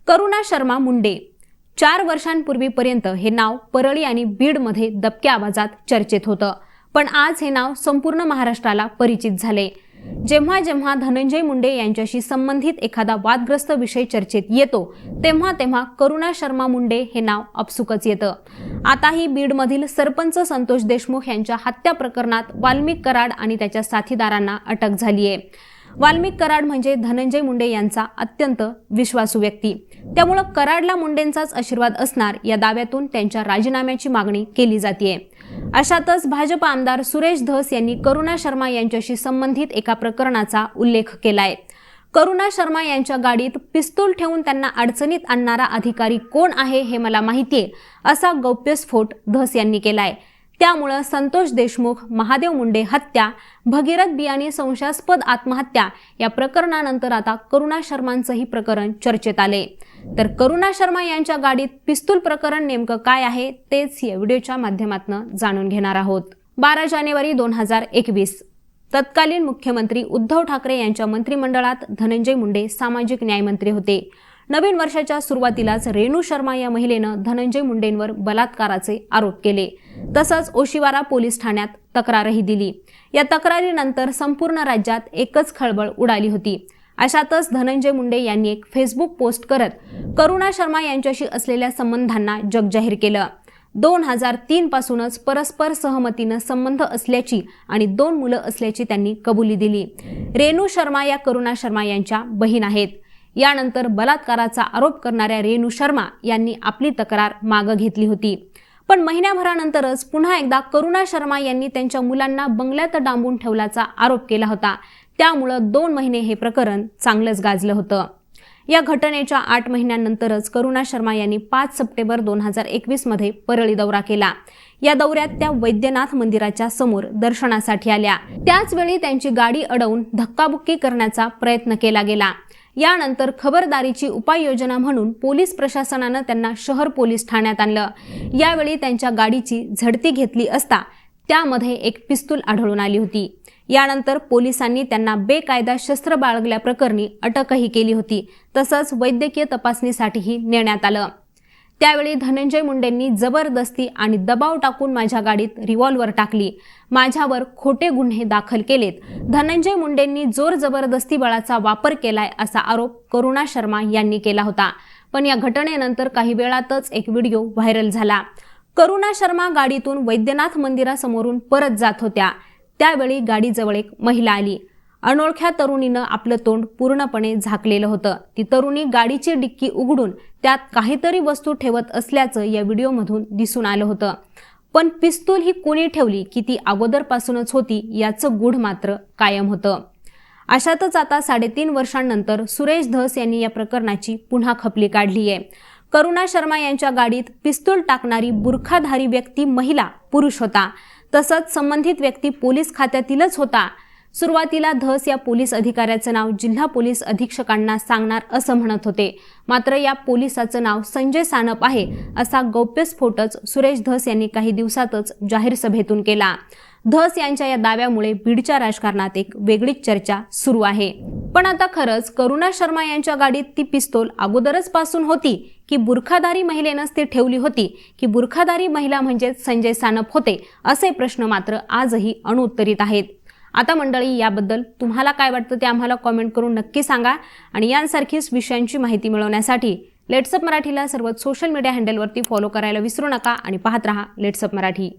करुणा शर्मा मुंडे 4 वर्षांपूर्वीपर्यंत हे नाव परळी आणि बीडमध्ये दबक्या आवाजात चर्चेत होतं, पण आज हे नाव संपूर्ण महाराष्ट्राला परिचित झाले। जेव्हा जेव्हा धनंजय मुंडे यांच्याशी संबंधित एखादा वादग्रस्त विषय चर्चेत येतो तेव्हा तेव्हा करुणा शर्मा मुंडे हे नाव अपसुकच येतं। आताही बीडमधील सरपंच संतोष देशमुख यांच्या हत्या प्रकरणात वाल्मिक कराड आणि त्याच्या साथीदारांना अटक झाली आहे। वाल्मिक कराड म्हणजे धनंजय मुंडे यांचा अत्यंत विश्वासू व्यक्ती, त्यामुळे कराडला मुंडेंचाच आशीर्वाद असणार या दाव्यातून त्यांच्या राजीनाम्याची मागणी केली जाते। अशातच भाजप आमदार सुरेश धस यांनी करुणा शर्मा यांच्याशी संबंधित एका प्रकरणाचा उल्लेख केलाय। करुणा शर्मा यांच्या गाडीत पिस्तूल ठेवून त्यांना अडचणीत आणणारा अधिकारी कोण आहे हे मला माहितीये, असा गौप्यस्फोट धस यांनी केलाय। त्यामुळे संतोष देशमुख, महादेव मुंडे हत्या, भगीरथ बियाणी संशयास्पद आत्महत्या या प्रकरणानंतर आता करुणा शर्मांचंही प्रकरण चर्चेत आले। तर करुणा शर्मा यांच्या गाडीत पिस्तूल प्रकरण नेमकं काय आहे तेच या व्हिडिओच्या माध्यमातून जाणून घेणार आहोत। 12 जानेवारी 2021 तत्कालीन मुख्यमंत्री उद्धव ठाकरे यांच्या मंत्रिमंडळात धनंजय मुंडे सामाजिक न्याय मंत्री होते। नवीन वर्षाच्या सुरुवातीलाच रेणू शर्मा या महिलेनं धनंजय मुंडेंवर बलात्काराचे आरोप केले। तसंच ओशिवारा पोलीस ठाण्यात तक्रारही दिली। या तक्रारीनंतर संपूर्ण राज्यात एकच खळबळ उडाली होती। अशातच धनंजय मुंडे यांनी एक फेसबुक पोस्ट करत करुणा शर्मा यांच्याशी असलेल्या संबंधांना जगजाहीर केलं। 2003 पासूनच परस्पर सहमतीनं संबंध असल्याची आणि 2 मुलं असल्याची त्यांनी कबुली दिली। रेणू शर्मा या करुणा शर्मा यांच्या बहीण आहेत। यानंतर बलात्काराचा आरोप करणाऱ्या रेणू शर्मा यांनी आपली तक्रार मागे घेतली होती, पण महिन्याभरानंतरच पुन्हा एकदा करुणा शर्मा यांनी त्यांच्या मुलांना बंगल्यात डांबून ठेवल्याचा आरोप केला होता। त्यामुळे 2 महिने हे प्रकरण चांगलंच गाजलं होतं। या घटनेच्या 8 महिन्यांनंतरच करुणा शर्मा यांनी 5 सप्टेंबर 2021 मध्ये परळी दौरा केला। या दौऱ्यात त्या वैद्यनाथ मंदिराच्या समोर दर्शनासाठी आल्या। त्याच वेळी त्यांची गाडी अडवून धक्काबुक्की करण्याचा प्रयत्न केला गेला। यानंतर खबरदारीची उपाययोजना म्हणून पोलीस प्रशासनानं त्यांना शहर पोलीस ठाण्यात आणलं। यावेळी त्यांच्या गाडीची झडती घेतली असता त्यामध्ये एक पिस्तूल आढळून आली होती। यानंतर पोलिसांनी त्यांना बेकायदा शस्त्र बाळगल्याप्रकरणी अटकही केली होती। तसंच वैद्यकीय तपासणीसाठीही नेण्यात आलं। त्यावेळी धनंजय मुंडेंनी जबरदस्ती आणि दबाव टाकून माझ्या गाडीत रिव्हॉल्वर टाकली, माझ्यावर खोटे गुन्हे दाखल केलेत, धनंजय मुंडेंनी जोर जबरदस्ती बळाचा वापर केलाय असा आरोप करुणा शर्मा यांनी केला होता। पण या घटनेनंतर काही वेळातच एक व्हिडिओ व्हायरल झाला। करुणा शर्मा गाडीतून वैद्यनाथ मंदिरासमोरून परत जात होत्या। त्यावेळी गाडीजवळ एक महिला आली। अनोळख्या तरुणीनं आपलं तोंड पूर्णपणे झाकलेलं होतं। ती तरुणी गाडीची डिक्की उघडून त्यात काहीतरी वस्तू ठेवत असल्याचं या व्हिडिओमधून दिसून आलं होतं। पण पिस्तूल ही कोणी ठेवली की ती अगोदरपासूनच होती याचं गूढ मात्र कायम होतं। अशातच आता 3.5 वर्षांनंतर सुरेश धस यांनी या प्रकरणाची पुन्हा खपली काढली आहे। करुणा शर्मा यांच्या गाडीत पिस्तूल टाकणारी बुरखाधारी व्यक्ती महिला पुरुष होता, तसंच संबंधित व्यक्ती पोलीस खात्यातीलच होता। सुरुवातीला धस या पोलीस अधिकाऱ्याचं नाव जिल्हा पोलीस अधीक्षकांना सांगणार असं म्हणत होते, मात्र या पोलिसाचं नाव संजय सानप आहे असा गौप्यस्फोटच सुरेश धस यांनी काही दिवसातच जाहीर सभेतून केला। धस यांच्या या दाव्यामुळे बीडच्या राजकारणात एक वेगळीच चर्चा सुरू आहे। पण आता खरंच करुणा शर्मा यांच्या गाडीत ती पिस्तूल अगोदरच पासून होती की बुरखाधारी महिलेनंच ती ठेवली होती की बुरखाधारी महिला म्हणजे संजय सानप होते, असे प्रश्न मात्र आजही अनुत्तरित आहेत। आता मंडळी, याबद्दल तुम्हाला काय वाटतं ते आम्हाला कमेंट करून नक्की सांगा आणि यांसारखीच विषयांची माहिती मिळवण्यासाठी लेट्सअप मराठीला सर्व सोशल मीडिया हँडलवरती फॉलो करायला विसरू नका आणि पाहत रहा लेट्सअप मराठी।